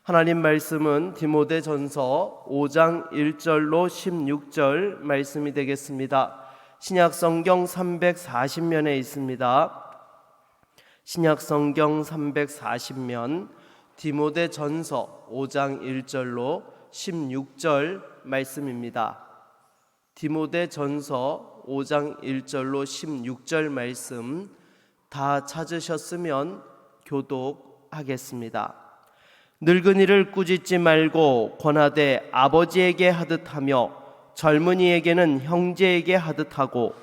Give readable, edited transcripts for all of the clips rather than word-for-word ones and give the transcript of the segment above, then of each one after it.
하나님 말씀은 디모데전서 5장 1절로 16절 말씀이 되겠습니다. 신약 성경 340면에 있습니다. 신약 성경 340면 디모데전서 5장 1절로 16절 말씀입니다. 디모데전서 5장 1절로 16절 말씀 다 찾으셨으면 교독하겠습니다. 늙은이를 꾸짖지 말고 권하되 아버지에게 하듯하며 젊은이에게는 형제에게 하듯하고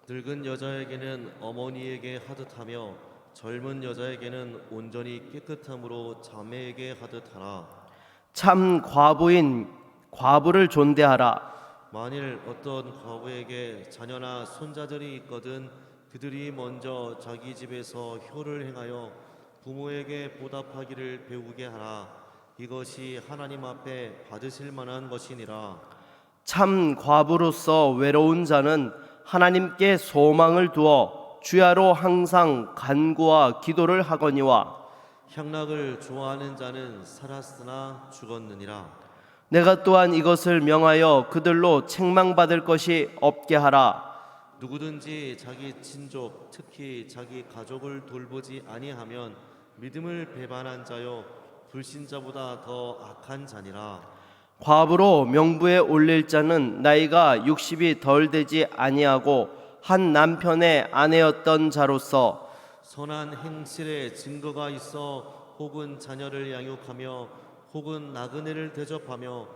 늙은 여자에게는 어머니에게 하듯하며 젊은 여자에게는 온전히 깨끗함으로 자매에게 하듯하라. 참 과부인 과부를 존대하라. 만일 어떤 과부에게 자녀나 손자들이 있거든 그들이 먼저 자기 집에서 효를 행하여 부모에게 보답하기를 배우게 하라. 이것이 하나님 앞에 받으실 만한 것이니라. 참 과부로서 외로운 자는 하나님께 소망을 두어 주야로 항상 간구와 기도를 하거니와 향락을 좋아하는 자는 살았으나 죽었느니라. 내가 또한 이것을 명하여 그들로 책망받을 것이 없게 하라. 누구든지 자기 친족 특히 자기 가족을 돌보지 아니하면 믿음을 배반한 자요 불신자보다 더 악한 자니라. 과부로 명부에 올릴 자는 나이가 60이 덜 되지 아니하고 한 남편의 아내였던 자로서 선한 행실에 증거가 있어 혹은 자녀를 양육하며 혹은 나그네를 대접하며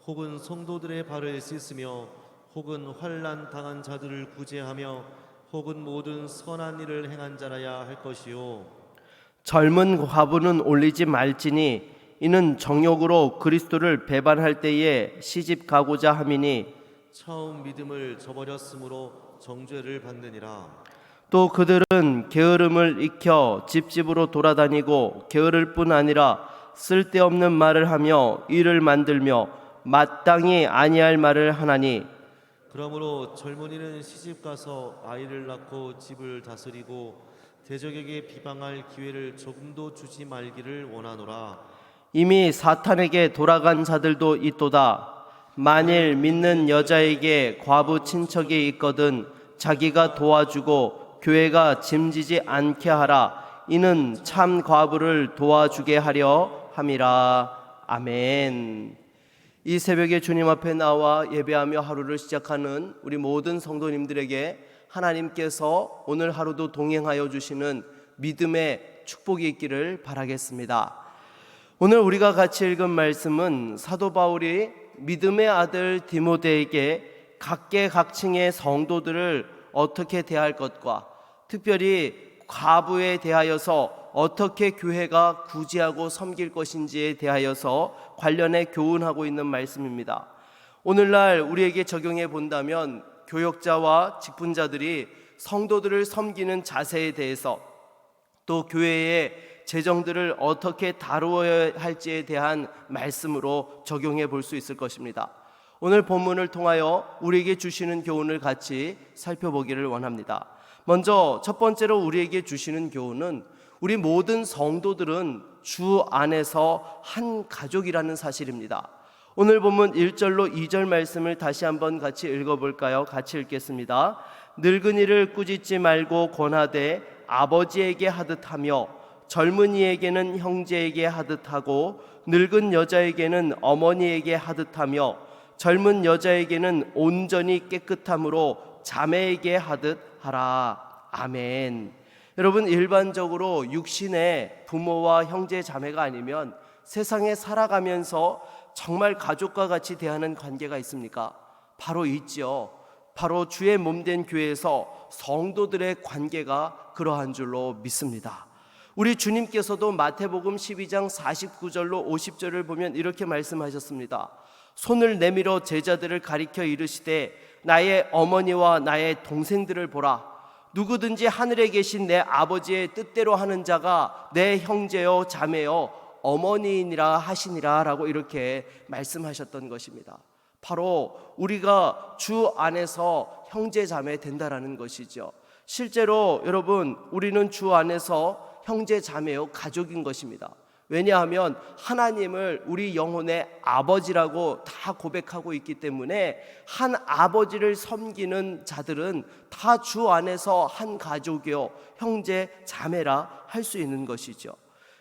혹은 성도들의 발을 씻으며 혹은 환난 당한 자들을 구제하며 혹은 모든 선한 일을 행한 자라야 할 것이요. 젊은 과부는 올리지 말지니 이는 정욕으로 그리스도를 배반할 때에 시집 가고자 함이니 처음 믿음을 저버렸으므로 정죄를 받느니라. 또 그들은 게으름을 익혀 집집으로 돌아다니고 게으를 뿐 아니라 쓸데없는 말을 하며 일을 만들며 마땅히 아니할 말을 하나니 그러므로 젊은이는 시집가서 아이를 낳고 집을 다스리고 대적에게 비방할 기회를 조금도 주지 말기를 원하노라. 이미 사탄에게 돌아간 자들도 있도다. 만일 믿는 여자에게 과부 친척이 있거든 자기가 도와주고 교회가 짐지지 않게 하라. 이는 참 과부를 도와주게 하려 함이라. 아멘. 이 새벽에 주님 앞에 나와 예배하며 하루를 시작하는 우리 모든 성도님들에게 하나님께서 오늘 하루도 동행하여 주시는 믿음의 축복이 있기를 바라겠습니다. 오늘 우리가 같이 읽은 말씀은 사도 바울이 믿음의 아들 디모데에게 각계각층의 성도들을 어떻게 대할 것과 특별히 과부에 대하여서 어떻게 교회가 구제하고 섬길 것인지에 대하여서 관련해 교훈하고 있는 말씀입니다. 오늘날 우리에게 적용해 본다면 교역자와 직분자들이 성도들을 섬기는 자세에 대해서 또 교회의 재정들을 어떻게 다루어야 할지에 대한 말씀으로 적용해 볼 수 있을 것입니다. 오늘 본문을 통하여 우리에게 주시는 교훈을 같이 살펴보기를 원합니다. 먼저 첫 번째로 우리에게 주시는 교훈은 우리 모든 성도들은 주 안에서 한 가족이라는 사실입니다. 오늘 본문 1절로 2절 말씀을 다시 한번 같이 읽어볼까요? 같이 읽겠습니다. 늙은이를 꾸짖지 말고 권하되 아버지에게 하듯하며 젊은이에게는 형제에게 하듯하고 늙은 여자에게는 어머니에게 하듯하며 젊은 여자에게는 온전히 깨끗함으로 자매에게 하듯하라. 아멘. 여러분, 일반적으로 육신의 부모와 형제 자매가 아니면 세상에 살아가면서 정말 가족과 같이 대하는 관계가 있습니까? 바로 있죠. 바로 주의 몸된 교회에서 성도들의 관계가 그러한 줄로 믿습니다. 우리 주님께서도 마태복음 12장 49절로 50절을 보면 이렇게 말씀하셨습니다. 손을 내밀어 제자들을 가리켜 이르시되 나의 어머니와 나의 동생들을 보라. 누구든지 하늘에 계신 내 아버지의 뜻대로 하는 자가 내 형제요 자매요 어머니이니라 하시니라 라고 이렇게 말씀하셨던 것입니다. 바로 우리가 주 안에서 형제 자매 된다라는 것이죠. 실제로 여러분, 우리는 주 안에서 형제 자매요 가족인 것입니다. 왜냐하면 하나님을 우리 영혼의 아버지라고 다 고백하고 있기 때문에 한 아버지를 섬기는 자들은 다 주 안에서 한 가족이요 형제 자매라 할 수 있는 것이죠.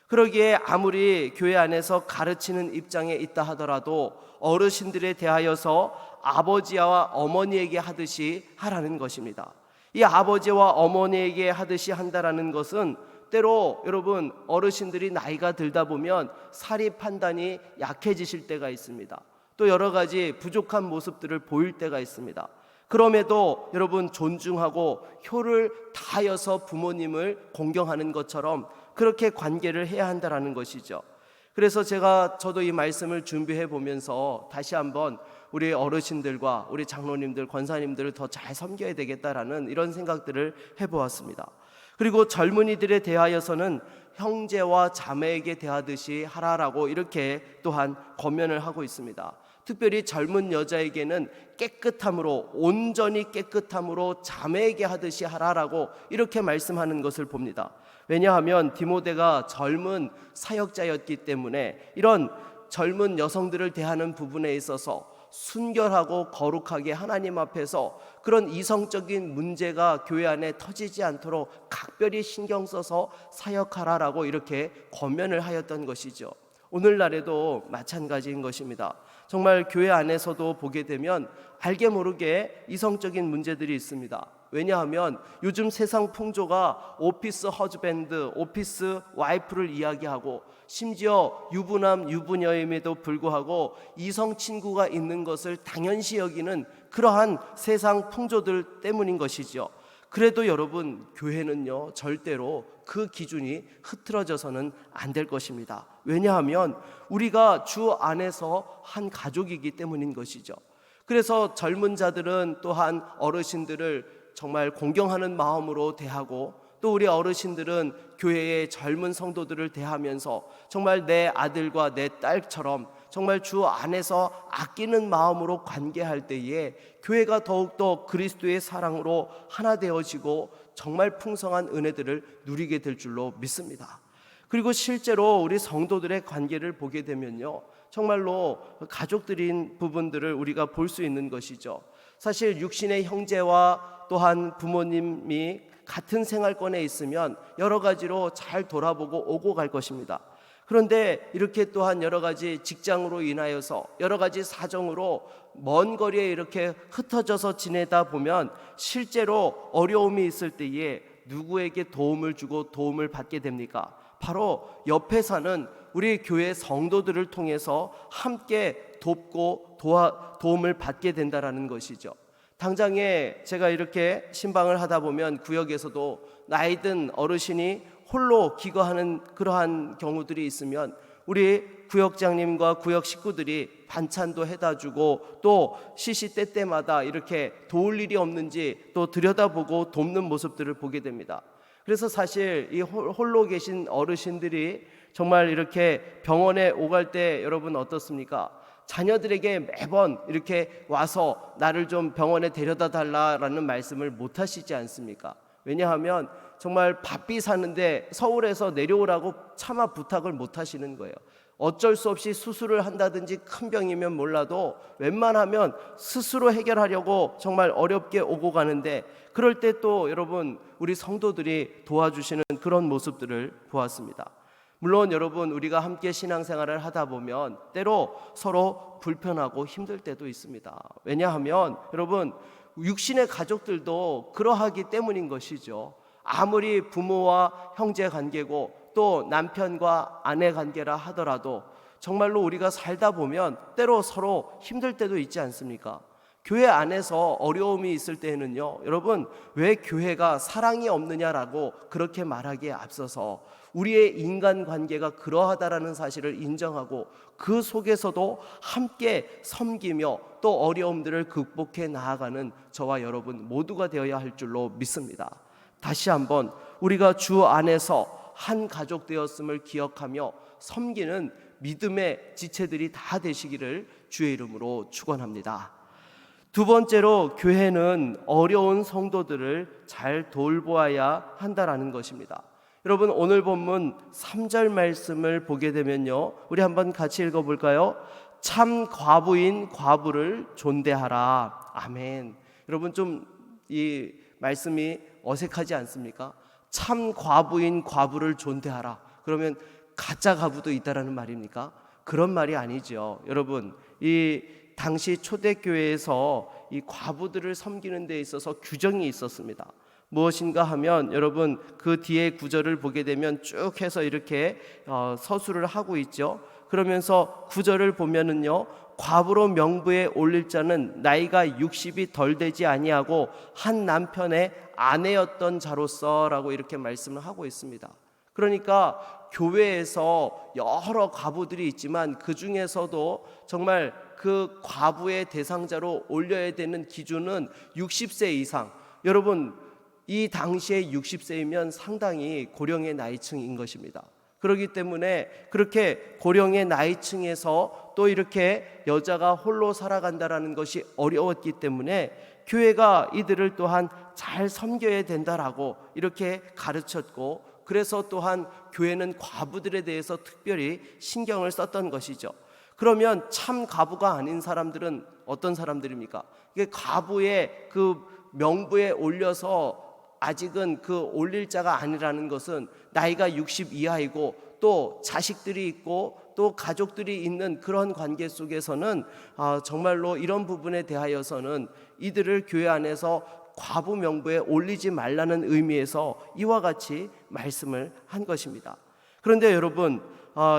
그러기에 아무리 교회 안에서 가르치는 입장에 있다 하더라도 어르신들에 대하여서 아버지와 어머니에게 하듯이 하라는 것입니다. 이 아버지와 어머니에게 하듯이 한다라는 것은 때로 여러분 어르신들이 나이가 들다 보면 사리 판단이 약해지실 때가 있습니다. 또 여러 가지 부족한 모습들을 보일 때가 있습니다. 그럼에도 여러분 존중하고 효를 다하여서 부모님을 공경하는 것처럼 그렇게 관계를 해야 한다라는 것이죠. 그래서 저도 이 말씀을 준비해 보면서 다시 한번 우리 어르신들과 우리 장로님들, 권사님들을 더 잘 섬겨야 되겠다라는 이런 생각들을 해보았습니다. 그리고 젊은이들에 대하여서는 형제와 자매에게 대하듯이 하라라고 이렇게 또한 권면을 하고 있습니다. 특별히 젊은 여자에게는 깨끗함으로, 온전히 깨끗함으로 자매에게 하듯이 하라라고 이렇게 말씀하는 것을 봅니다. 왜냐하면 디모데가 젊은 사역자였기 때문에 이런 젊은 여성들을 대하는 부분에 있어서 순결하고 거룩하게 하나님 앞에서 그런 이성적인 문제가 교회 안에 터지지 않도록 각별히 신경 써서 사역하라라고 이렇게 권면을 하였던 것이죠. 오늘날에도 마찬가지인 것입니다. 정말 교회 안에서도 보게 되면 알게 모르게 이성적인 문제들이 있습니다. 왜냐하면 요즘 세상 풍조가 오피스 허즈밴드, 오피스 와이프를 이야기하고 심지어 유부남, 유부녀임에도 불구하고 이성 친구가 있는 것을 당연시 여기는 그러한 세상 풍조들 때문인 것이죠. 그래도 여러분 교회는요 절대로 그 기준이 흐트러져서는 안 될 것입니다. 왜냐하면 우리가 주 안에서 한 가족이기 때문인 것이죠. 그래서 젊은 자들은 또한 어르신들을 정말 공경하는 마음으로 대하고 또 우리 어르신들은 교회의 젊은 성도들을 대하면서 정말 내 아들과 내 딸처럼 정말 주 안에서 아끼는 마음으로 관계할 때에 교회가 더욱더 그리스도의 사랑으로 하나 되어지고 정말 풍성한 은혜들을 누리게 될 줄로 믿습니다. 그리고 실제로 우리 성도들의 관계를 보게 되면요 정말로 가족들인 부분들을 우리가 볼 수 있는 것이죠. 사실 육신의 형제와 또한 부모님이 같은 생활권에 있으면 여러 가지로 잘 돌아보고 오고 갈 것입니다. 그런데 이렇게 또한 여러 가지 직장으로 인하여서 여러 가지 사정으로 먼 거리에 이렇게 흩어져서 지내다 보면 실제로 어려움이 있을 때에 누구에게 도움을 주고 도움을 받게 됩니까? 바로 옆에 사는 우리 교회 성도들을 통해서 함께 돕고 도움을 받게 된다라는 것이죠. 당장에 제가 이렇게 신방을 하다 보면 구역에서도 나이든 어르신이 홀로 기거하는 그러한 경우들이 있으면 우리 구역장님과 구역 식구들이 반찬도 해다 주고 또 시시때때마다 이렇게 도울 일이 없는지 또 들여다보고 돕는 모습들을 보게 됩니다. 그래서 사실 이 홀로 계신 어르신들이 정말 이렇게 병원에 오갈 때 여러분 어떻습니까? 자녀들에게 매번 이렇게 와서 나를 좀 병원에 데려다 달라라는 말씀을 못 하시지 않습니까? 왜냐하면 정말 바삐 사는데 서울에서 내려오라고 차마 부탁을 못 하시는 거예요. 어쩔 수 없이 수술을 한다든지 큰 병이면 몰라도 웬만하면 스스로 해결하려고 정말 어렵게 오고 가는데 그럴 때 또 여러분 우리 성도들이 도와주시는 그런 모습들을 보았습니다. 물론 여러분 우리가 함께 신앙생활을 하다 보면 때로 서로 불편하고 힘들 때도 있습니다. 왜냐하면 여러분 육신의 가족들도 그러하기 때문인 것이죠. 아무리 부모와 형제 관계고 또 남편과 아내 관계라 하더라도 정말로 우리가 살다 보면 때로 서로 힘들 때도 있지 않습니까? 교회 안에서 어려움이 있을 때에는요 여러분 왜 교회가 사랑이 없느냐라고 그렇게 말하기에 앞서서 우리의 인간관계가 그러하다라는 사실을 인정하고 그 속에서도 함께 섬기며 또 어려움들을 극복해 나아가는 저와 여러분 모두가 되어야 할 줄로 믿습니다. 다시 한번 우리가 주 안에서 한 가족 되었음을 기억하며 섬기는 믿음의 지체들이 다 되시기를 주의 이름으로 축원합니다. 두 번째로 교회는 어려운 성도들을 잘 돌보아야 한다라는 것입니다. 여러분 오늘 본문 3절 말씀을 보게 되면요, 우리 한번 같이 읽어볼까요? 참 과부인 과부를 존대하라. 아멘. 여러분 좀 이 말씀이 어색하지 않습니까? 참 과부인 과부를 존대하라. 그러면 가짜 과부도 있다라는 말입니까? 그런 말이 아니죠. 여러분 이 당시 초대교회에서 이 과부들을 섬기는 데 있어서 규정이 있었습니다. 무엇인가 하면 여러분 그 뒤에 구절을 보게 되면 쭉 해서 이렇게 서술을 하고 있죠. 그러면서 구절을 보면은요, 과부로 명부에 올릴 자는 나이가 60이 덜 되지 아니하고 한 남편의 아내였던 자로서라고 이렇게 말씀을 하고 있습니다. 그러니까 교회에서 여러 과부들이 있지만 그 중에서도 정말 그 과부의 대상자로 올려야 되는 기준은 60세 이상. 여러분 이 당시에 60세이면 상당히 고령의 나이층인 것입니다. 그렇기 때문에 그렇게 고령의 나이층에서 또 이렇게 여자가 홀로 살아간다라는 것이 어려웠기 때문에 교회가 이들을 또한 잘 섬겨야 된다라고 이렇게 가르쳤고, 그래서 또한 교회는 과부들에 대해서 특별히 신경을 썼던 것이죠. 그러면 참 과부가 아닌 사람들은 어떤 사람들입니까? 이게 과부의 그 명부에 올려서 아직은 그 올릴 자가 아니라는 것은 나이가 60 이하이고 또 자식들이 있고 또 가족들이 있는 그런 관계 속에서는 정말로 이런 부분에 대하여서는 이들을 교회 안에서 과부 명부에 올리지 말라는 의미에서 이와 같이 말씀을 한 것입니다. 그런데 여러분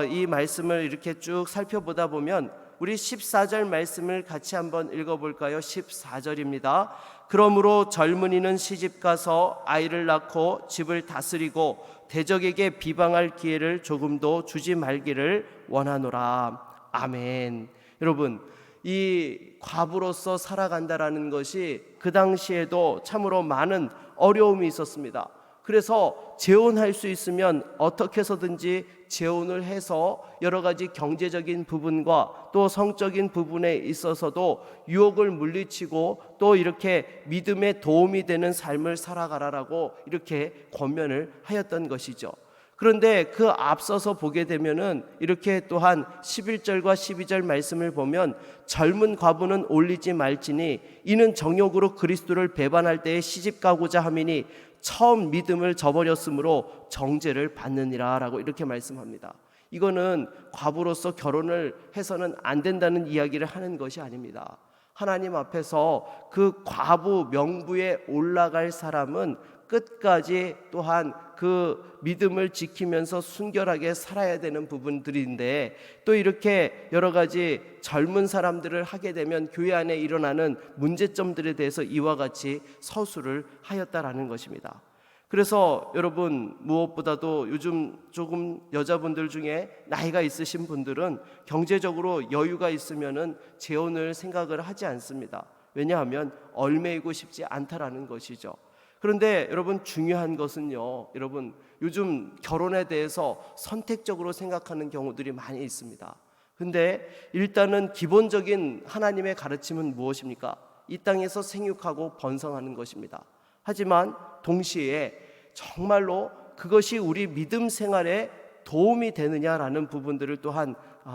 이 말씀을 이렇게 쭉 살펴보다 보면 우리 14절 말씀을 같이 한번 읽어볼까요? 14절입니다. 그러므로 젊은이는 시집가서 아이를 낳고 집을 다스리고 대적에게 비방할 기회를 조금도 주지 말기를 원하노라. 아멘. 여러분 이 과부로서 살아간다라는 것이 그 당시에도 참으로 많은 어려움이 있었습니다. 그래서 재혼할 수 있으면 어떻게 해서든지 재혼을 해서 여러 가지 경제적인 부분과 또 성적인 부분에 있어서도 유혹을 물리치고 또 이렇게 믿음에 도움이 되는 삶을 살아가라라고 이렇게 권면을 하였던 것이죠. 그런데 그 앞서서 보게 되면은 이렇게 또한 11절과 12절 말씀을 보면 젊은 과부는 올리지 말지니 이는 정욕으로 그리스도를 배반할 때에 시집가고자 함이니 처음 믿음을 저버렸으므로 정죄를 받느니라 라고 이렇게 말씀합니다. 이거는 과부로서 결혼을 해서는 안 된다는 이야기를 하는 것이 아닙니다. 하나님 앞에서 그 과부 명부에 올라갈 사람은 끝까지 또한 그 믿음을 지키면서 순결하게 살아야 되는 부분들인데, 또 이렇게 여러 가지 젊은 사람들을 하게 되면 교회 안에 일어나는 문제점들에 대해서 이와 같이 서술을 하였다라는 것입니다. 그래서 여러분 무엇보다도 요즘 조금 여자분들 중에 나이가 있으신 분들은 경제적으로 여유가 있으면은 재혼을 생각을 하지 않습니다. 왜냐하면 얽매이고 싶지 않다라는 것이죠. 그런데 여러분 중요한 것은요, 여러분 요즘 결혼에 대해서 선택적으로 생각하는 경우들이 많이 있습니다. 근데 일단은 기본적인 하나님의 가르침은 무엇입니까? 이 땅에서 생육하고 번성하는 것입니다. 하지만 동시에 정말로 그것이 우리 믿음 생활에 도움이 되느냐라는 부분들을 또한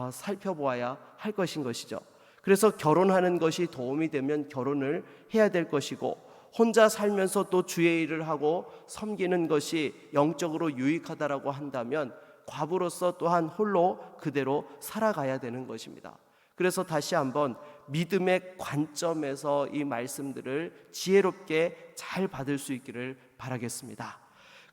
살펴보아야 할 것인 것이죠. 그래서 결혼하는 것이 도움이 되면 결혼을 해야 될 것이고, 혼자 살면서 또 주의 일을 하고 섬기는 것이 영적으로 유익하다라고 한다면 과부로서 또한 홀로 그대로 살아가야 되는 것입니다. 그래서 다시 한번 믿음의 관점에서 이 말씀들을 지혜롭게 잘 받을 수 있기를 바라겠습니다.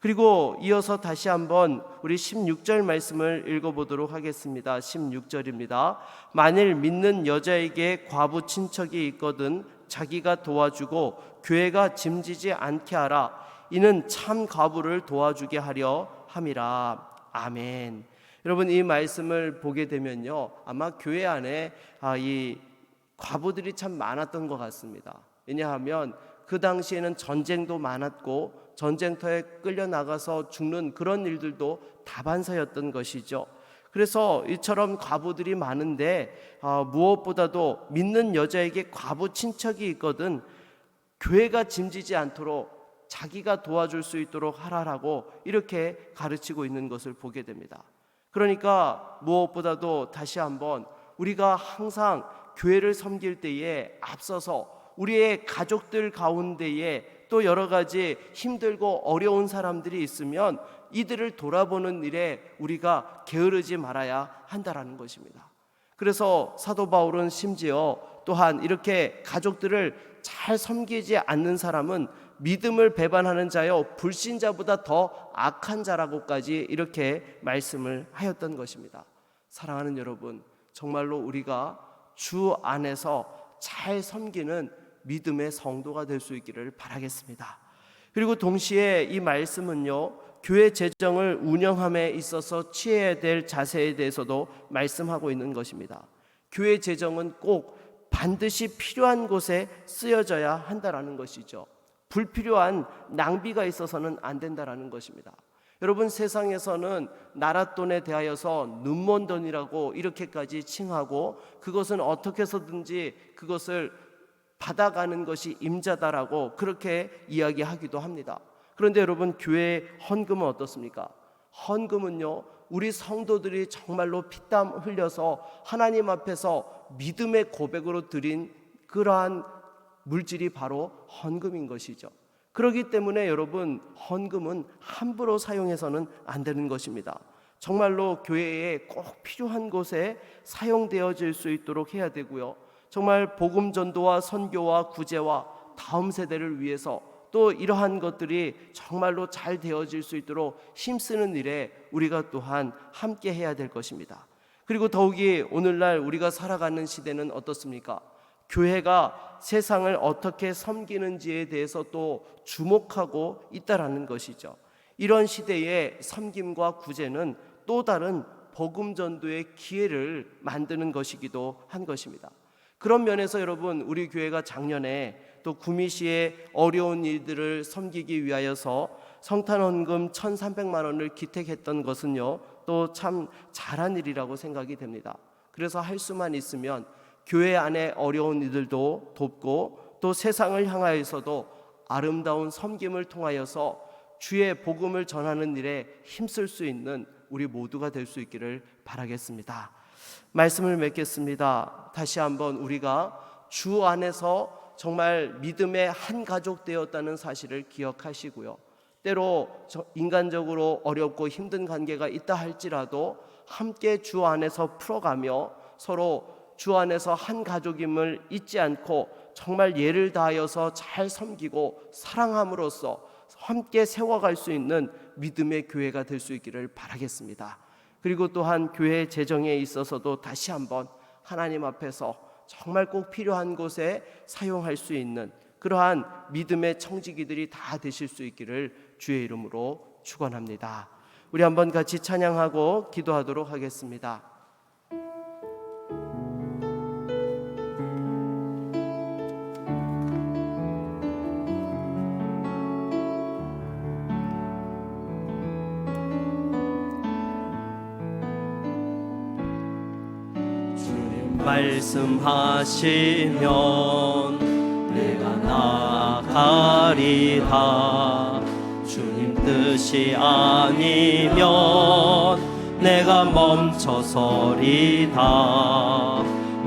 그리고 이어서 다시 한번 우리 16절 말씀을 읽어보도록 하겠습니다. 16절입니다. 만일 믿는 여자에게 과부 친척이 있거든 자기가 도와주고 교회가 짐지지 않게 하라. 이는 참 과부를 도와주게 하려 함이라. 아멘. 여러분 이 말씀을 보게 되면요, 아마 교회 안에 이 과부들이 참 많았던 것 같습니다. 왜냐하면 그 당시에는 전쟁도 많았고 전쟁터에 끌려나가서 죽는 그런 일들도 다반사였던 것이죠. 그래서 이처럼 과부들이 많은데 무엇보다도 믿는 여자에게 과부 친척이 있거든 교회가 짐지지 않도록 자기가 도와줄 수 있도록 하라라고 이렇게 가르치고 있는 것을 보게 됩니다. 그러니까 무엇보다도 다시 한번 우리가 항상 교회를 섬길 때에 앞서서 우리의 가족들 가운데에 또 여러 가지 힘들고 어려운 사람들이 있으면 이들을 돌아보는 일에 우리가 게으르지 말아야 한다라는 것입니다. 그래서 사도 바울은 심지어 또한 이렇게 가족들을 잘 섬기지 않는 사람은 믿음을 배반하는 자여 불신자보다 더 악한 자라고까지 이렇게 말씀을 하였던 것입니다. 사랑하는 여러분, 정말로 우리가 주 안에서 잘 섬기는 믿음의 성도가 될 수 있기를 바라겠습니다. 그리고 동시에 이 말씀은요, 교회 재정을 운영함에 있어서 취해야 될 자세에 대해서도 말씀하고 있는 것입니다. 교회 재정은 꼭 반드시 필요한 곳에 쓰여져야 한다라는 것이죠. 불필요한 낭비가 있어서는 안 된다라는 것입니다. 여러분, 세상에서는 나랏돈에 대하여서 눈먼 돈이라고 이렇게까지 칭하고 그것은 어떻게 해서든지 그것을 받아가는 것이 임자다라고 그렇게 이야기하기도 합니다. 그런데 여러분, 교회의 헌금은 어떻습니까? 헌금은요, 우리 성도들이 정말로 피땀 흘려서 하나님 앞에서 믿음의 고백으로 드린 그러한 물질이 바로 헌금인 것이죠. 그렇기 때문에 여러분, 헌금은 함부로 사용해서는 안 되는 것입니다. 정말로 교회에 꼭 필요한 곳에 사용되어질 수 있도록 해야 되고요, 정말 복음 전도와 선교와 구제와 다음 세대를 위해서 또 이러한 것들이 정말로 잘 되어질 수 있도록 힘쓰는 일에 우리가 또한 함께 해야 될 것입니다. 그리고 더욱이 오늘날 우리가 살아가는 시대는 어떻습니까? 교회가 세상을 어떻게 섬기는지에 대해서 또 주목하고 있다라는 것이죠. 이런 시대에 섬김과 구제는 또 다른 복음 전도의 기회를 만드는 것이기도 한 것입니다. 그런 면에서 여러분, 우리 교회가 작년에 또 구미시의 어려운 일들을 섬기기 위하여서 성탄헌금 1,300만 원을 기택했던 것은요, 또 참 잘한 일이라고 생각이 됩니다. 그래서 할 수만 있으면 교회 안에 어려운 이들도 돕고 또 세상을 향하여서도 아름다운 섬김을 통하여서 주의 복음을 전하는 일에 힘쓸 수 있는 우리 모두가 될 수 있기를 바라겠습니다. 말씀을 맺겠습니다. 다시 한번 우리가 주 안에서 정말 믿음의 한 가족 되었다는 사실을 기억하시고요, 때로 인간적으로 어렵고 힘든 관계가 있다 할지라도 함께 주 안에서 풀어가며 서로 주 안에서 한 가족임을 잊지 않고 정말 예를 다하여서 잘 섬기고 사랑함으로써 함께 세워갈 수 있는 믿음의 교회가 될 수 있기를 바라겠습니다. 그리고 또한 교회 재정에 있어서도 다시 한번 하나님 앞에서 정말 꼭 필요한 곳에 사용할 수 있는 그러한 믿음의 청지기들이 다 되실 수 있기를 주의 이름으로 축원합니다. 우리 한번 같이 찬양하고 기도하도록 하겠습니다. 말씀하시면 내가 나아가리다. 주님 뜻이 아니면 내가 멈춰서리다.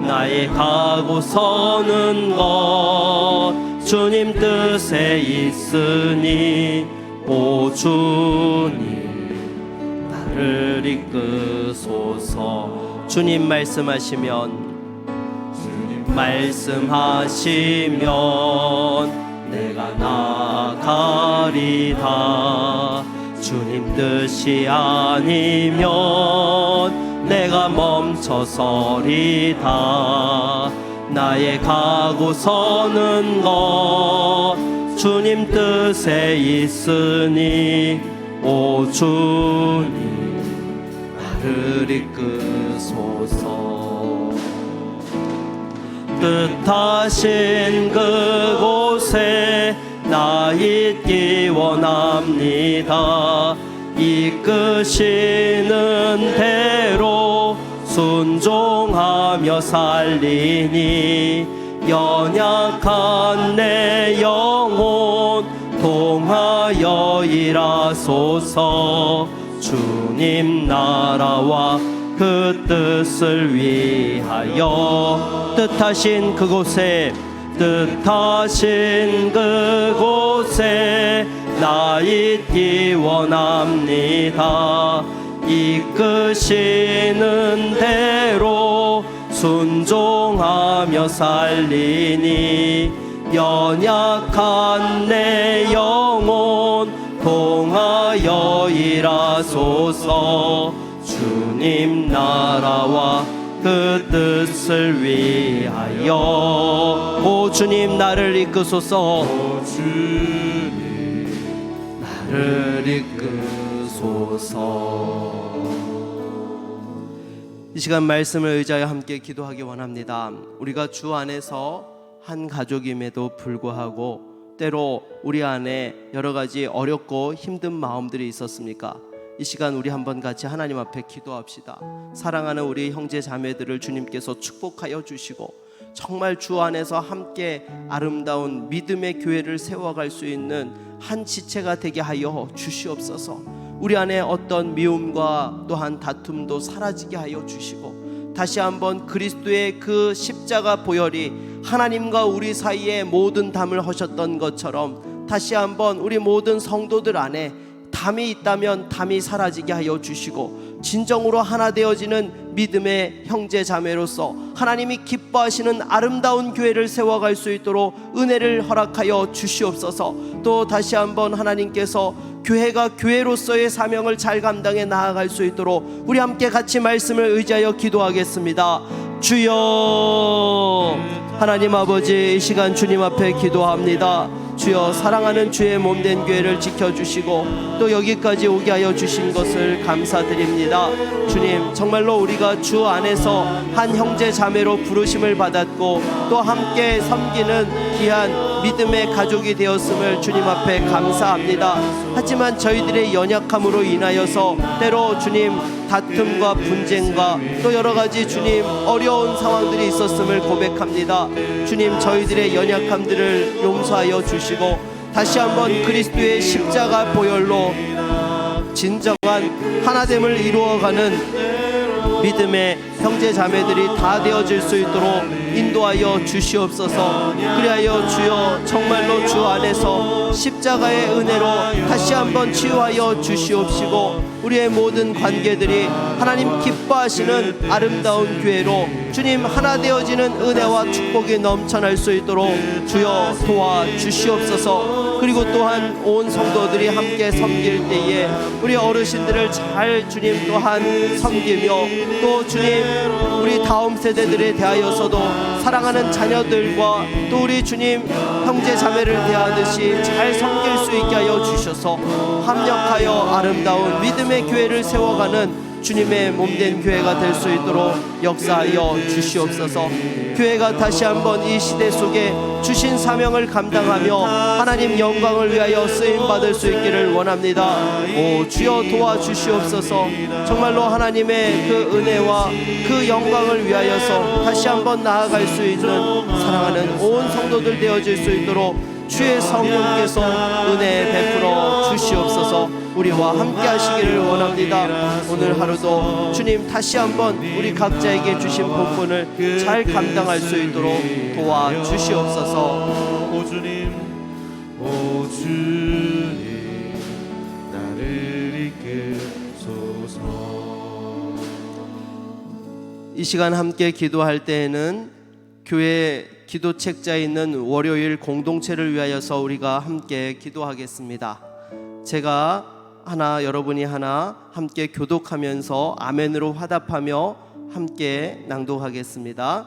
나의 가고 서는 것 주님 뜻에 있으니 오 주님 나를 이끄소서. 주님 말씀하시면 내가 나아가리다. 주님 뜻이 아니면 내가 멈춰서리다. 나의 가고 서는 것 주님 뜻에 있으니 오 주님 나를 이끄소서. 뜻하신 그곳에 나 있기 원합니다. 이끄시는 대로 순종하며 살리니 연약한 내 영혼 통하여 일하소서. 주님 나라와 그 뜻을 위하여 뜻하신 그곳에 나 있기 원합니다. 이끄시는 대로 순종하며 살리니 연약한 내 영혼 통하여 일하소서. 주님 나라와 그 뜻을 위하여. 오 주님 나를 이끄소서. 오 주님 나를 이끄소서. 이 시간 말씀을 의지하여 함께 기도하기 원합니다. 우리가 주 안에서 한 가족임에도 불구하고 때로 우리 안에 여러 가지 어렵고 힘든 마음들이 있었습니까? 이 시간 우리 한번 같이 하나님 앞에 기도합시다. 사랑하는 우리 형제 자매들을 주님께서 축복하여 주시고 정말 주 안에서 함께 아름다운 믿음의 교회를 세워갈 수 있는 한 지체가 되게 하여 주시옵소서. 우리 안에 어떤 미움과 또한 다툼도 사라지게 하여 주시고 다시 한번 그리스도의 그 십자가 보혈이 하나님과 우리 사이에 모든 담을 하셨던 것처럼 다시 한번 우리 모든 성도들 안에 담이 있다면 담이 사라지게 하여 주시고 진정으로 하나 되어지는 믿음의 형제 자매로서 하나님이 기뻐하시는 아름다운 교회를 세워갈 수 있도록 은혜를 허락하여 주시옵소서. 또 다시 한번 하나님께서 교회가 교회로서의 사명을 잘 감당해 나아갈 수 있도록 우리 함께 같이 말씀을 의지하여 기도하겠습니다. 주여, 하나님 아버지, 이 시간 주님 앞에 기도합니다. 주여, 사랑하는 주의 몸된 교회를 지켜주시고 또 여기까지 오게 하여 주신 것을 감사드립니다. 주님, 정말로 우리가 주 안에서 한 형제 자매로 부르심을 받았고 또 함께 섬기는 귀한 믿음의 가족이 되었음을 주님 앞에 감사합니다. 하지만 저희들의 연약함으로 인하여서 때로 주님 다툼과 분쟁과 또 여러 가지 주님 어려운 상황들이 있었음을 고백합니다. 주님, 저희들의 연약함들을 용서하여 주시고 다시 한번 그리스도의 십자가 보혈로 진정한 하나됨을 이루어가는 믿음의 형제 자매들이 다 되어질 수 있도록 인도하여 주시옵소서. 그리하여 주여, 정말로 주 안에서 십자가의 은혜로 다시 한번 치유하여 주시옵시고 우리의 모든 관계들이 하나님 기뻐하시는 아름다운 교회로 주님 하나 되어지는 은혜와 축복이 넘쳐날 수 있도록 주여 도와주시옵소서. 그리고 또한 온 성도들이 함께 섬길 때에 우리 어르신들을 잘 주님 또한 섬기며 또 주님 우리 다음 세대들에 대하여서도 사랑하는 자녀들과 또 우리 주님 형제 자매를 대하듯이 잘 섬길 수 있게 하여 주셔서 합력하여 아름다운 믿음의 교회를 세워가는 주님의 몸된 교회가 될 수 있도록 역사하여 주시옵소서. 교회가 다시 한번 이 시대 속에 주신 사명을 감당하며 하나님 영광을 위하여 쓰임받을 수 있기를 원합니다. 오 주여, 도와주시옵소서. 정말로 하나님의 그 은혜와 그 영광을 위하여서 다시 한번 나아갈 수 있는 사랑하는 온 성도들 되어질 수 있도록 주의 성령께서 은혜 베풀어 주시옵소서. 우리와 함께 하시기를 원합니다. 오늘 하루도 주님 다시 한번 우리 각자에게 주신 본분을 잘 감당할 수 있도록 도와주시옵소서. 오 주님, 오 주님, 나를 이끄소서. 이 시간 함께 기도할 때에는 교회 기도 책자에 있는 월요일 공동체를 위하여서 우리가 함께 기도하겠습니다. 제가 하나, 여러분이 하나 함께 교독하면서 아멘으로 화답하며 함께 낭독하겠습니다.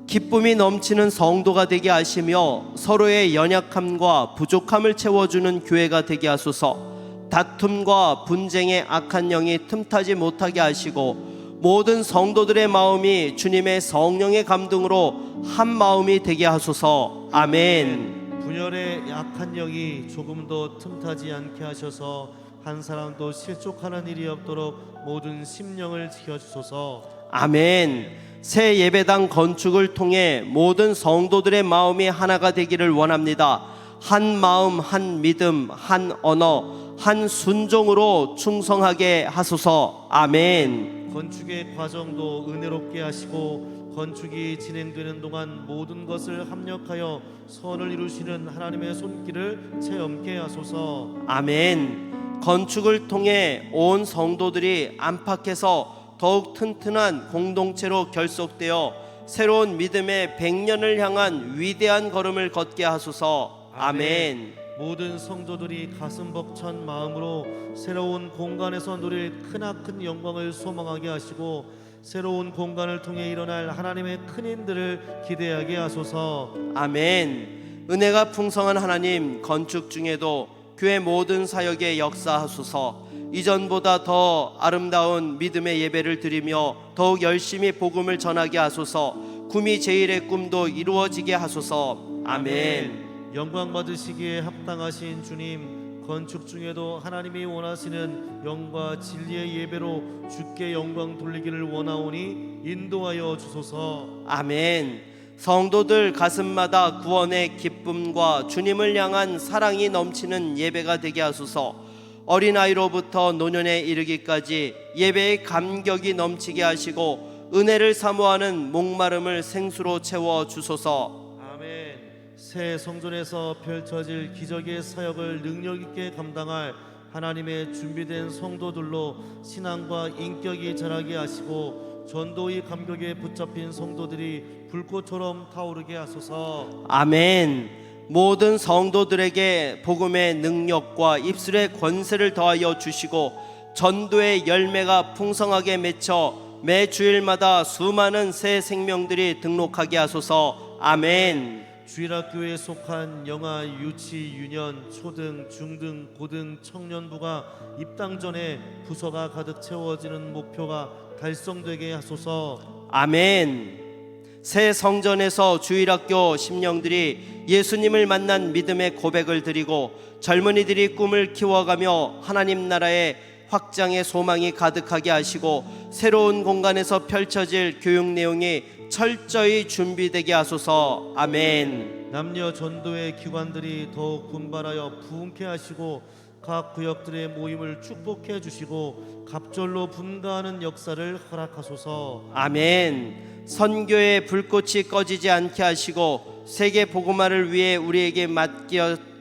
기쁨이 넘치는 성도가 되게 하시며 서로의 연약함과 부족함을 채워주는 교회가 되게 하소서. 다툼과 분쟁의 악한 영이 틈타지 못하게 하시고 모든 성도들의 마음이 주님의 성령의 감동으로 한 마음이 되게 하소서. 아멘. 분열의 약한 영이 조금도 틈타지 않게 하셔서 한 사람도 실족하는 일이 없도록 모든 심령을 지켜주소서. 아멘. 새 예배당 건축을 통해 모든 성도들의 마음이 하나가 되기를 원합니다. 한 마음, 한 믿음, 한 언어, 한 순종으로 충성하게 하소서. 아멘. 건축의 과정도 은혜롭게 하시고 건축이 진행되는 동안 모든 것을 합력하여 선을 이루시는 하나님의 손길을 체험케 하소서. 아멘. 건축을 통해 온 성도들이 안팎에서 더욱 튼튼한 공동체로 결속되어 새로운 믿음의 100년을 향한 위대한 걸음을 걷게 하소서. 아멘. 모든 성도들이 가슴 벅찬 마음으로 새로운 공간에서 누릴 크나큰 영광을 소망하게 하시고 새로운 공간을 통해 일어날 하나님의 큰 일들을 기대하게 하소서. 아멘. 은혜가 풍성한 하나님, 건축 중에도 교회 모든 사역에 역사하소서. 이전보다 더 아름다운 믿음의 예배를 드리며 더욱 열심히 복음을 전하게 하소서. 구미 제일의 꿈도 이루어지게 하소서. 아멘. 영광 받으시기에 합당하신 주님, 건축 중에도 하나님이 원하시는 영과 진리의 예배로 주께 영광 돌리기를 원하오니 인도하여 주소서. 아멘. 성도들 가슴마다 구원의 기쁨과 주님을 향한 사랑이 넘치는 예배가 되게 하소서. 어린아이로부터 노년에 이르기까지 예배의 감격이 넘치게 하시고 은혜를 사모하는 목마름을 생수로 채워 주소서. 아멘. 새 성전에서 펼쳐질 기적의 사역을 능력 있게 감당할 하나님의 준비된 성도들로 신앙과 인격이 자라게 하시고 전도의 감격에 붙잡힌 성도들이 불꽃처럼 타오르게 하소서. 아멘. 모든 성도들에게 복음의 능력과 입술의 권세를 더하여 주시고 전도의 열매가 풍성하게 맺혀 매 주일마다 수많은 새 생명들이 등록하게 하소서. 아멘. 주일학교에 속한 영아, 유치, 유년, 초등, 중등, 고등, 청년부가 입당 전에 부서가 가득 채워지는 목표가 달성되게 하소서. 아멘. 새 성전에서 주일학교 심령들이 예수님을 만난 믿음의 고백을 드리고 젊은이들이 꿈을 키워가며 하나님 나라의 확장의 소망이 가득하게 하시고 새로운 공간에서 펼쳐질 교육 내용이 철저히 준비되게 하소서. 아멘. 남녀 전도의 기관들이 더욱 분발하여 부흥케 하시고 각 구역들의 모임을 축복해 주시고 갑절로 분가하는 역사를 허락하소서. 아멘. 선교의 불꽃이 꺼지지 않게 하시고 세계 복음화를 위해 우리에게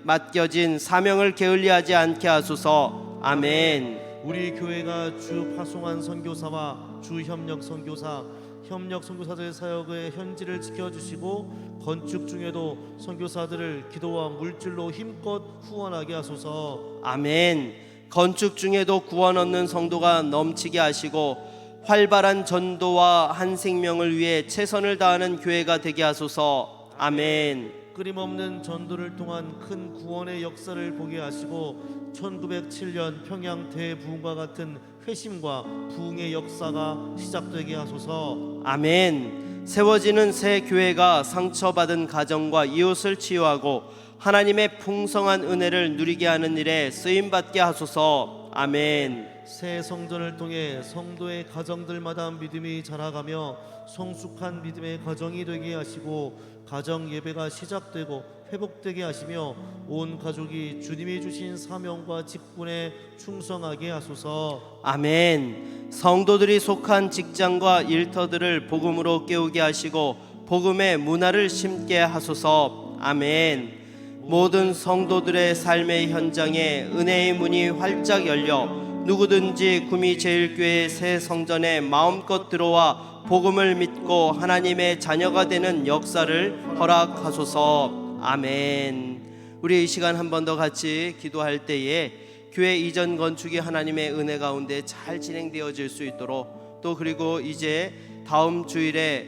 맡겨진 사명을 게을리하지 않게 하소서. 아멘. 우리 교회가 주 파송한 선교사와 주 협력 선교사, 협력 선교사들 사역의 현지를 지켜주시고 건축 중에도 선교사들을 기도와 물질로 힘껏 후원하게 하소서. 아멘. 건축 중에도 구원 얻는 성도가 넘치게 하시고 활발한 전도와 한 생명을 위해 최선을 다하는 교회가 되게 하소서. 아멘. 끊임없는 전도를 통한 큰 구원의 역사를 보게 하시고 1907년 평양 대부흥과 같은 회심과 부흥의 역사가 시작되게 하소서. 아멘. 세워지는 새 교회가 상처받은 가정과 이웃을 치유하고 하나님의 풍성한 은혜를 누리게 하는 일에 쓰임받게 하소서. 아멘. 새 성전을 통해 성도의 가정들마다 믿음이 자라가며 성숙한 믿음의 가정이 되게 하시고 가정 예배가 시작되고 회복되게 하시며 온 가족이 주님이 주신 사명과 직분에 충성하게 하소서. 아멘. 성도들이 속한 직장과 일터들을 복음으로 깨우게 하시고 복음의 문화를 심게 하소서. 아멘. 모든 성도들의 삶의 현장에 은혜의 문이 활짝 열려 누구든지 구미 제일교회 새 성전에 마음껏 들어와 복음을 믿고 하나님의 자녀가 되는 역사를 허락하소서. 아멘. 우리 이 시간 한 번 더 같이 기도할 때에 교회 이전 건축이 하나님의 은혜 가운데 잘 진행되어질 수 있도록 또 그리고 이제 다음 주일에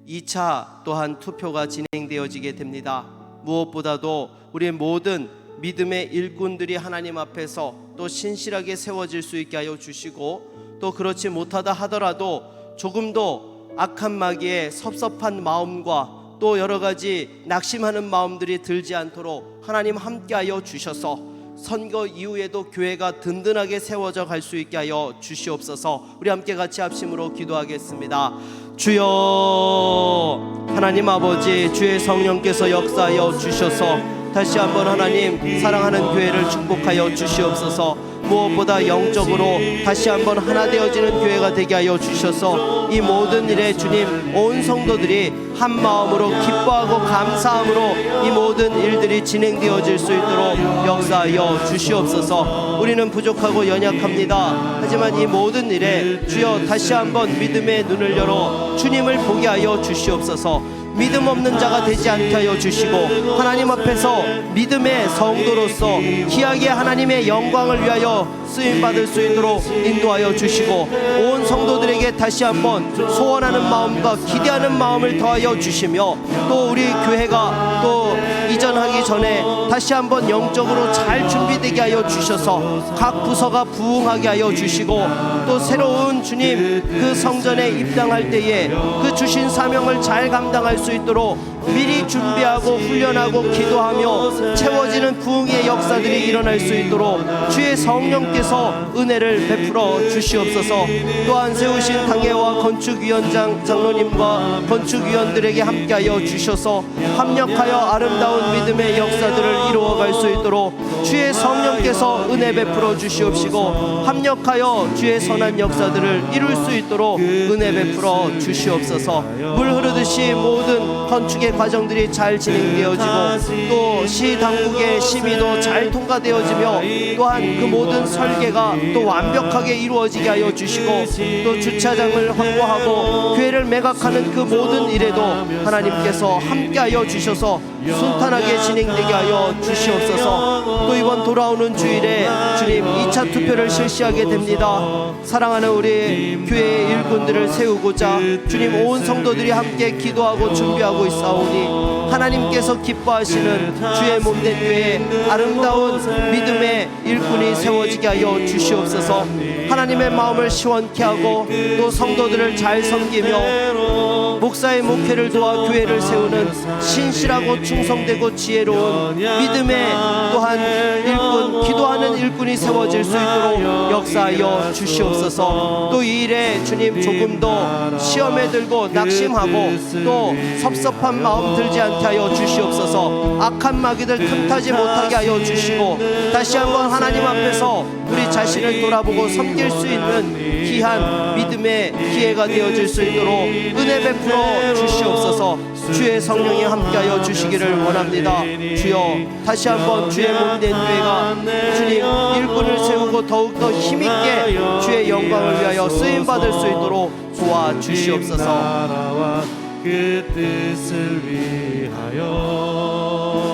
2차 또한 투표가 진행되어지게 됩니다. 무엇보다도 우리 모든 믿음의 일꾼들이 하나님 앞에서 또 신실하게 세워질 수 있게 하여 주시고 또 그렇지 못하다 하더라도 조금도 악한 마귀의 섭섭한 마음과 또 여러 가지 낙심하는 마음들이 들지 않도록 하나님 함께하여 주셔서 선거 이후에도 교회가 든든하게 세워져 갈 수 있게 하여 주시옵소서. 우리 함께 같이 합심으로 기도하겠습니다. 주여 하나님 아버지, 주의 성령께서 역사하여 주셔서 다시 한번 하나님 사랑하는 교회를 축복하여 주시옵소서. 무엇보다 영적으로 다시 한번 하나 되어지는 교회가 되게 하여 주셔서 이 모든 일에 주님 온 성도들이 한 마음으로 기뻐하고 감사함으로 이 모든 일들이 진행되어질 수 있도록 역사하여 주시옵소서. 우리는 부족하고 연약합니다. 하지만 이 모든 일에 주여 다시 한번 믿음의 눈을 열어 주님을 보게 하여 주시옵소서. 믿음 없는 자가 되지 않게 하여 주시고 하나님 앞에서 믿음의 성도로서 귀하게 하나님의 영광을 위하여 쓰임받을 수 있도록 인도하여 주시고 온 성도들에게 다시 한번 소원하는 마음과 기대하는 마음을 더하여 주시며 또 우리 교회가 또 이전하기 전에 다시 한번 영적으로 잘 준비되게 하여 주셔서 각 부서가 부흥하게 하여 주시고 또 새로운 주님 그 성전에 입당할 때에 그 주신 사명을 잘 감당할 수 있도록 미리 준비하고 훈련하고 기도하며 채워지는 부흥의 역사들이 일어날 수 있도록 주의 성령께서 은혜를 베풀어 주시옵소서. 또한 세우신 당회와 건축위원장 장로님과 건축위원들에게 함께하여 주셔서 합력하여 아름다운 믿음의 역사들을 이루어갈 수 있도록 주의 성령께서 은혜 베풀어 주시옵시고 합력하여 주의 선한 역사들을 이룰 수 있도록 은혜 베풀어 주시옵소서. 물 흐르듯이 모든 건축의 과정들이 잘 진행되어지고 또 시 당국의 심의도 잘 통과되어지며 또한 그 모든 설계가 또 완벽하게 이루어지게 하여 주시고 또 주차장을 확보하고 교회를 매각하는 그 모든 일에도 하나님께서 함께하여 주셔서 순탄하게 진행되게 하여 주시옵소서. 또 이번 돌아오는 주일에 주님 2차 투표를 실시하게 됩니다. 사랑하는 우리 교회의 일꾼들을 세우고자 주님 온 성도들이 함께 기도하고 준비하고 있사오니 하나님께서 기뻐하시는 주의 몸된 교회에 아름다운 믿음의 일꾼이 세워지게 하여 주시옵소서. 하나님의 마음을 시원케 하고 또 성도들을 잘 섬기며 목사의 목회를 도와 교회를 세우는 신실하고 충성되고 지혜로운 믿음의 또한 일꾼 기도하는 일꾼이 세워질 수 있도록 역사하여 주시옵소서. 또 이 일에 주님 조금 더 시험에 들고 낙심하고 또 섭섭한 마음 들지 않게 하여 주시옵소서. 악한 마귀들 틈타지 못하게 하여 주시고 다시 한번 하나님 앞에서 우리 자신을 돌아보고 섬길 수 있는 귀한 믿음의 기회가 되어질 수 있도록 은혜 베풀어 주시옵소서. 주의 성령이 함께하여 주시기를 원합니다. 주여 다시 한번 주의 몸된 교회가 주님 일꾼을 세우고 더욱더 힘있게 주의 영광을 위하여 쓰임받을 수 있도록 도와주시옵소서. 그 뜻을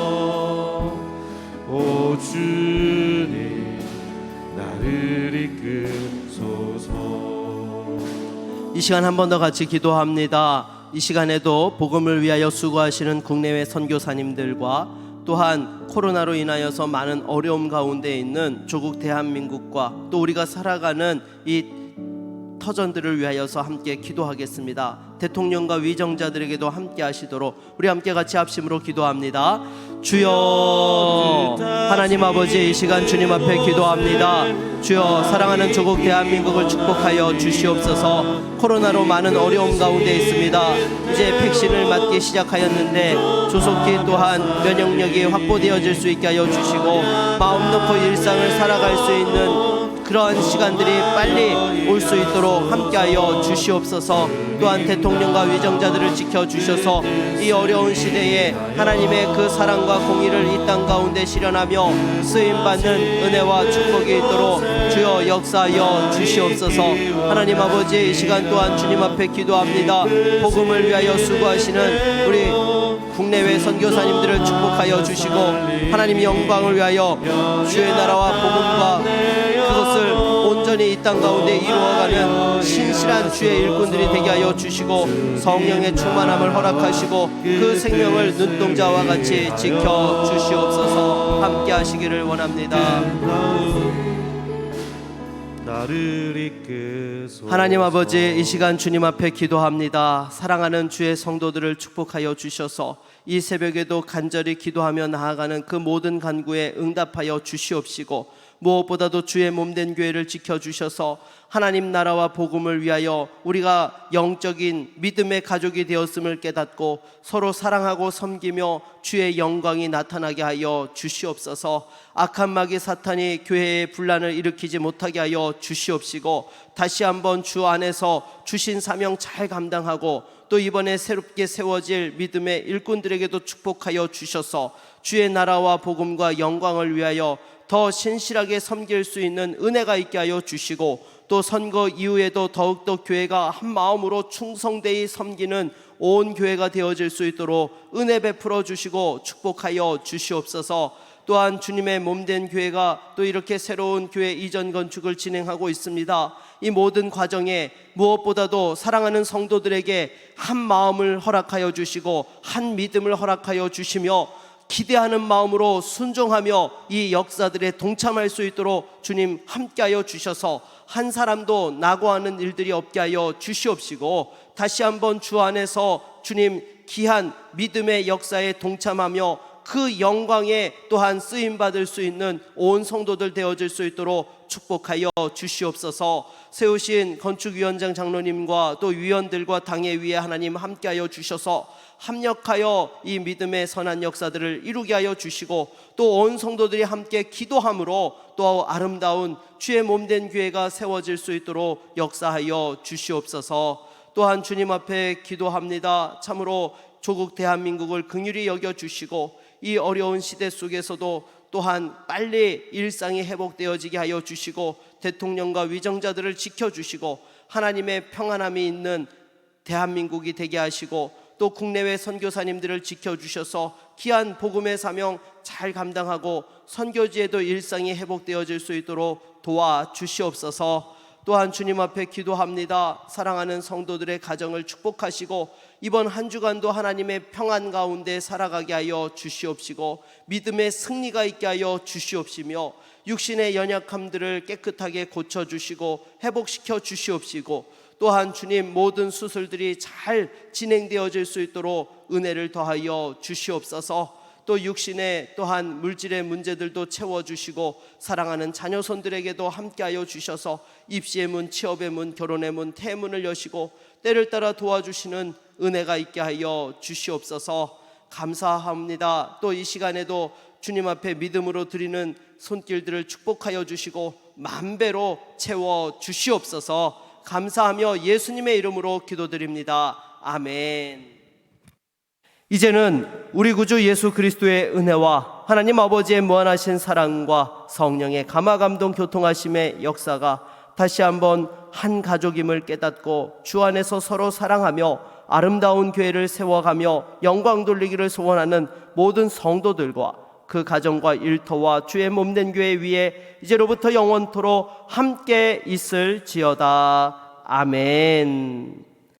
위하여 오 주님 나를 이끄소서. 이 시간 한 번 더 같이 기도합니다. 이 시간에도 복음을 위하여 수고하시는 국내외 선교사님들과 또한 코로나로 인하여서 많은 어려움 가운데 있는 조국 대한민국과 또 우리가 살아가는 이 터전들을 위하여서 함께 기도하겠습니다. 대통령과 위정자들에게도 함께 하시도록 우리 함께 같이 합심으로 기도합니다. 주여 하나님 아버지 이 시간 주님 앞에 기도합니다. 주여 사랑하는 조국 대한민국을 축복하여 주시옵소서. 코로나로 많은 어려움 가운데 있습니다. 이제 백신을 맞기 시작하였는데 조속히 또한 면역력이 확보되어질 수 있게 하여 주시고 마음 놓고 일상을 살아갈 수 있는 그러한 시간들이 빨리 올 수 있도록 함께하여 주시옵소서. 또한 대통령과 위정자들을 지켜주셔서 이 어려운 시대에 하나님의 그 사랑과 공의를 이 땅 가운데 실현하며 쓰임받는 은혜와 축복이 있도록 주여 역사하여 주시옵소서. 하나님 아버지 이 시간 또한 주님 앞에 기도합니다. 복음을 위하여 수고하시는 우리 국내외 선교사님들을 축복하여 주시고 하나님 영광을 위하여 주의 나라와 복음과 그것을 온전히 이 땅 가운데 이루어가는 신실한 주의 일꾼들이 되게 하여 주시고 성령의 충만함을 허락하시고 그 생명을 눈동자와 같이 지켜 주시옵소서. 함께 하시기를 원합니다. 하나님 아버지 이 시간 주님 앞에 기도합니다. 사랑하는 주의 성도들을 축복하여 주셔서 이 새벽에도 간절히 기도하며 나아가는 그 모든 간구에 응답하여 주시옵시고 무엇보다도 주의 몸된 교회를 지켜주셔서 하나님 나라와 복음을 위하여 우리가 영적인 믿음의 가족이 되었음을 깨닫고 서로 사랑하고 섬기며 주의 영광이 나타나게 하여 주시옵소서. 악한 마귀 사탄이 교회에 분란을 일으키지 못하게 하여 주시옵시고, 다시 한번 주 안에서 주신 사명 잘 감당하고 또 이번에 새롭게 세워질 믿음의 일꾼들에게도 축복하여 주셔서 주의 나라와 복음과 영광을 위하여 더 신실하게 섬길 수 있는 은혜가 있게 하여 주시고, 또 선거 이후에도 더욱더 교회가 한 마음으로 충성되이 섬기는 온 교회가 되어질 수 있도록 은혜 베풀어 주시고 축복하여 주시옵소서. 또한 주님의 몸된 교회가 또 이렇게 새로운 교회 이전 건축을 진행하고 있습니다. 이 모든 과정에 무엇보다도 사랑하는 성도들에게 한 마음을 허락하여 주시고 한 믿음을 허락하여 주시며 기대하는 마음으로 순종하며 이 역사들에 동참할 수 있도록 주님 함께하여 주셔서 한 사람도 낙오하는 일들이 없게 하여 주시옵시고, 다시 한번 주 안에서 주님 귀한 믿음의 역사에 동참하며 그 영광에 또한 쓰임받을 수 있는 온 성도들 되어질 수 있도록 축복하여 주시옵소서. 세우신 건축위원장 장로님과 또 위원들과 당회위에 하나님 함께하여 주셔서 합력하여 이 믿음의 선한 역사들을 이루게 하여 주시고, 또 온 성도들이 함께 기도함으로 또 아름다운 주의 몸된 교회가 세워질 수 있도록 역사하여 주시옵소서. 또한 주님 앞에 기도합니다. 참으로 조국 대한민국을 긍휼히 여겨주시고 이 어려운 시대 속에서도 또한 빨리 일상이 회복되어지게 하여 주시고, 대통령과 위정자들을 지켜주시고 하나님의 평안함이 있는 대한민국이 되게 하시고, 또 국내외 선교사님들을 지켜주셔서 귀한 복음의 사명 잘 감당하고 선교지에도 일상이 회복되어질 수 있도록 도와주시옵소서. 또한 주님 앞에 기도합니다. 사랑하는 성도들의 가정을 축복하시고 이번 한 주간도 하나님의 평안 가운데 살아가게 하여 주시옵시고 믿음의 승리가 있게 하여 주시옵시며 육신의 연약함들을 깨끗하게 고쳐주시고 회복시켜 주시옵시고, 또한 주님 모든 수술들이 잘 진행되어질 수 있도록 은혜를 더하여 주시옵소서. 또 육신의 또한 물질의 문제들도 채워주시고 사랑하는 자녀손들에게도 함께하여 주셔서 입시의 문, 취업의 문, 결혼의 문, 태문을 여시고 때를 따라 도와주시는 은혜가 있게 하여 주시옵소서. 감사합니다. 또 이 시간에도 주님 앞에 믿음으로 드리는 손길들을 축복하여 주시고 만배로 채워 주시옵소서. 감사하며 예수님의 이름으로 기도드립니다. 아멘. 이제는 우리 구주 예수 그리스도의 은혜와 하나님 아버지의 무한하신 사랑과 성령의 감화감동 교통하심의 역사가 다시 한번 한 가족임을 깨닫고 주 안에서 서로 사랑하며 아름다운 교회를 세워가며 영광 돌리기를 소원하는 모든 성도들과 그 가정과 일터와 주의 몸된 교회 위에 이제로부터 영원토록 함께 있을지어다. 아멘.